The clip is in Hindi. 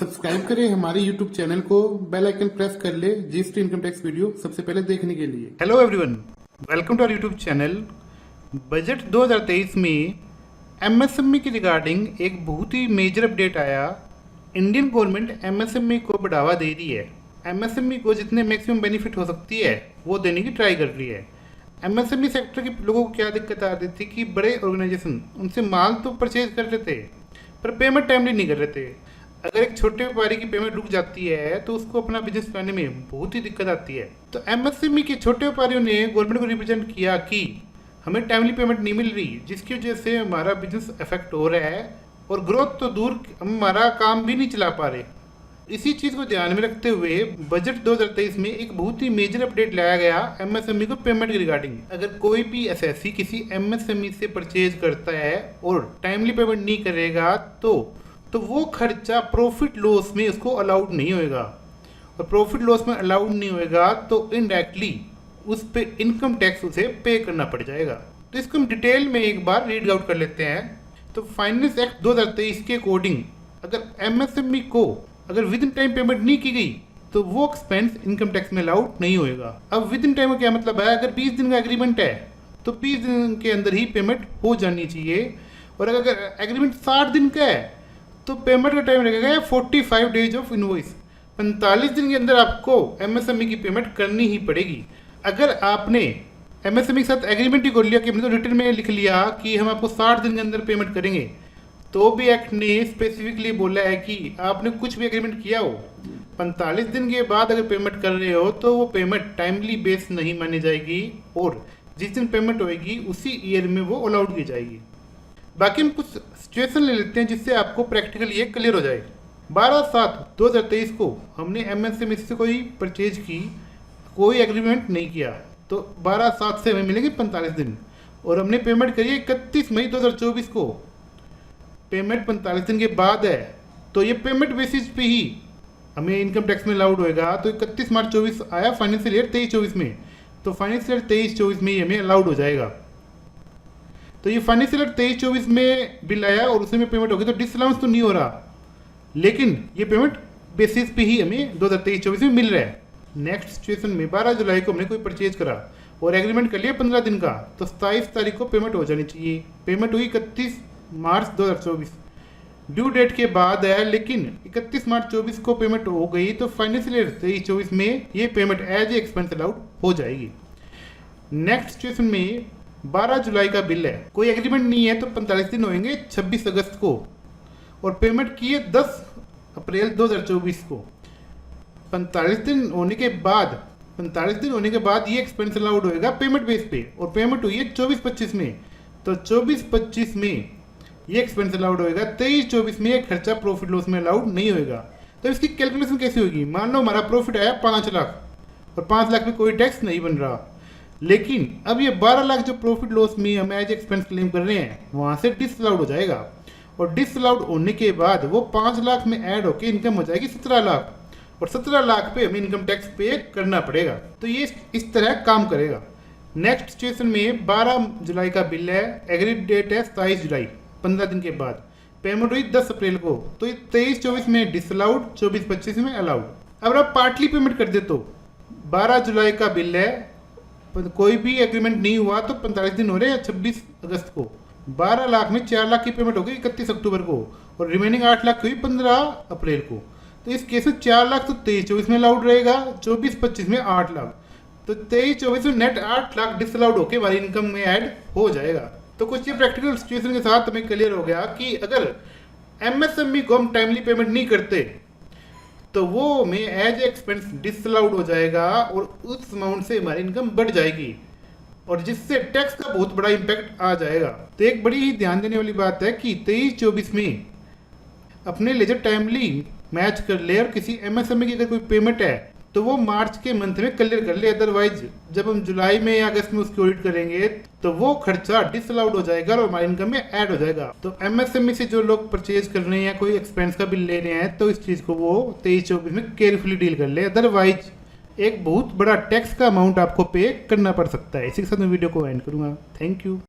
सब्सक्राइब करें हमारे YouTube चैनल को, बेल आइकन प्रेस कर ले जीएसटी इनकम टैक्स वीडियो सबसे पहले देखने के लिए। Hello everyone, welcome to our YouTube channel. Budget 2023 में एमएसएमई की रिगार्डिंग एक बहुत ही मेजर अपडेट आया। इंडियन गवर्नमेंट एमएसएमई को बढ़ावा दे रही है। एमएसएमई को जितने मैक्सिमम बेनिफिट हो सकती है वो देने की ट्राई कर रही है। एमएसएमई सेक्टर के लोगों को क्या दिक्कत आ रही थी कि बड़े ऑर्गेनाइजेशन उनसे माल तो परचेज कर रहे थे पर पेमेंट टाइमली नहीं कर रहे थे। अगर एक छोटे व्यापारी की पेमेंट रुक जाती है तो उसको अपना बिजनेस करने में बहुत ही दिक्कत आती है। तो एमएसएमई के छोटे व्यापारियों ने गवर्नमेंट को रिप्रेजेंट किया कि हमें टाइमली पेमेंट नहीं मिल रही, जिसकी वजह से हमारा बिजनेस अफेक्ट हो रहा है और ग्रोथ तो दूर, हम हमारा काम भी नहीं चला पा रहे। इसी चीज़ को ध्यान में रखते हुए बजट 2023 में एक बहुत ही मेजर अपडेट लाया गया एमएसएमई को पेमेंट के रिगार्डिंग। अगर कोई भी एसएससी किसी एमएसएमई से परचेज करता है और टाइमली पेमेंट नहीं करेगा तो वो खर्चा प्रॉफिट लॉस में उसको अलाउड नहीं होएगा, और प्रॉफिट लॉस में अलाउड नहीं होएगा तो इनडायरेक्टली उस पे इनकम टैक्स उसे पे करना पड़ जाएगा। तो इसको हम डिटेल में एक बार रीड आउट कर लेते हैं। तो फाइनेंस एक्ट 2023 के अकॉर्डिंग अगर एमएसएमई को अगर विद इन टाइम पेमेंट नहीं की गई तो वो एक्सपेंस इनकम टैक्स में अलाउड नहीं होएगा। अब विद इन टाइम का क्या मतलब है? अगर 20 दिन का एग्रीमेंट है तो 20 दिन के अंदर ही पेमेंट हो जानी चाहिए, और अगर एग्रीमेंट 60 दिन का है तो पेमेंट का टाइम लगेगा 45 डेज ऑफ इनवॉइस। 45 दिन के अंदर आपको एमएसएमई की पेमेंट करनी ही पड़ेगी। अगर आपने एमएसएमई के साथ एग्रीमेंट ही कर लिया कि हमने तो रिटर्न में लिख लिया कि हम आपको 60 दिन के अंदर पेमेंट करेंगे, तो भी एक्ट ने स्पेसिफिकली बोला है कि आपने कुछ भी एग्रीमेंट किया हो 45 दिन के बाद अगर पेमेंट कर रहे हो तो वो पेमेंट टाइमली बेस नहीं मानी जाएगी, और जिस दिन पेमेंट होएगी उसी ईयर में वो अलाउड की जाएगी। बाकी हम कुछ सिचुएशन ले लेते हैं जिससे आपको प्रैक्टिकली ये क्लियर हो जाए। 12/7/2023 को हमने एमएसएमई से कोई परचेज की, कोई एग्रीमेंट नहीं किया, तो 12/7 से हमें मिलेंगे 45 दिन, और हमने पेमेंट करी 31 मई 2024 को। पेमेंट 45 दिन के बाद है तो ये पेमेंट बेसिस पे ही हमें इनकम टैक्स में अलाउड होएगा। तो 31 मार्च 24 आया फाइनेंशियल ईयर 23-24 में, तो फाइनेंशियल ईयर 23-24 में ही हमें अलाउड हो जाएगा। तो ये फाइनेंशियल ईयर 23-24 में बिल आया और उसमें पेमेंट होगी, तो डिसअलाउंस तो नहीं हो रहा, लेकिन ये पेमेंट बेसिस पे ही हमें 2023-24 में मिल रहा है। नेक्स्ट सिचुएशन में 12 जुलाई को हमने कोई परचेज करा और एग्रीमेंट कर लिया 15 दिन का, तो 27 तारीख को पेमेंट हो जानी चाहिए। पेमेंट हुई 31 मार्च 2024, ड्यू डेट के बाद है, लेकिन 31 मार्च 24 को पेमेंट हो गई तो फाइनेंशियल ईयर 23-24 में ये payment as a expense allowed हो जाएगी। नेक्स्ट सिचुएशन में 12 जुलाई का बिल है, कोई एग्रीमेंट नहीं है, तो 45 दिन होंगे 26 अगस्त को, और पेमेंट की है 10 अप्रैल 2024 को। 45 दिन होने के बाद ये एक्सपेंस अलाउड होएगा पेमेंट बेस पे, और पेमेंट हुई है 24-25 में, तो 24-25 में ये एक्सपेंस अलाउड होएगा। 23-24 में ये खर्चा प्रॉफिट लॉस में अलाउड नहीं होएगा। तो इसकी कैलकुलेशन कैसे होगी? मान लो हमारा प्रॉफिट आया 5 लाख और 5 लाख में कोई टैक्स नहीं बन रहा, लेकिन अब ये 12 लाख जो प्रॉफिट लॉस में हम एज एक्सपेंस क्लेम कर रहे हैं वहां से डिसअलाउड हो जाएगा, और डिसअलाउड होने के बाद वो 5 लाख में ऐड होकर इनकम हो जाएगी 17 लाख, और 17 लाख पे हमें इनकम टैक्स पे करना पड़ेगा। तो ये इस तरह काम करेगा। नेक्स्ट सिचुएशन में 12 जुलाई का बिल है, एग्री डेट है 27 जुलाई, 15 दिन के बाद पेमेंट हुई 10 अप्रैल को, तो ये 23-24 में डिसअलाउड, 24-25 में अलाउड। अब आप पार्टली पेमेंट कर दे तो 12 जुलाई का बिल है, कोई भी एग्रीमेंट नहीं हुआ तो 45 दिन हो रहे हैं 26 अगस्त को। 12 लाख में 4 लाख की पेमेंट हो गई 31 अक्टूबर को, और रिमेनिंग 8 लाख हुई 15 अप्रैल को। तो इस केस में 4 लाख तो 23-24 में अलाउड रहेगा, 24-25 में 8 लाख, तो 23-24 में नेट 8 लाख डिसअलाउड होकर हमारी इनकम में ऐड हो जाएगा। तो कुछ ये प्रैक्टिकल सिचुएशन के साथ हमें क्लियर हो गया कि अगर एमएसएमई को हम टाइमली पेमेंट नहीं करते तो वो में एज एक्सपेंस डिसअलाउड हो जाएगा, और उस अमाउंट से हमारी इनकम बढ़ जाएगी, और जिससे टैक्स का बहुत बड़ा इम्पैक्ट आ जाएगा। तो एक बड़ी ही ध्यान देने वाली बात है कि 23-24 में अपने लेजर टाइमली मैच कर ले, और किसी एमएसएमई की अगर कोई पेमेंट है तो वो मार्च के मंथ में क्लियर कर ले, अदरवाइज जब हम जुलाई में या अगस्त में उसकी ऑडिट करेंगे तो वो खर्चा डिसअलाउड हो जाएगा और हमारी इनकम में ऐड हो जाएगा। तो एमएसएमई से जो लोग परचेज कर रहे हैं या कोई एक्सपेंस का बिल ले रहे हैं तो इस चीज़ को वो 23-24 में केयरफुली डील कर ले, अदरवाइज एक बहुत बड़ा टैक्स का अमाउंट आपको पे करना पड़ सकता है। इसी के साथ मैं वीडियो को एंड करूँगा। Thank you.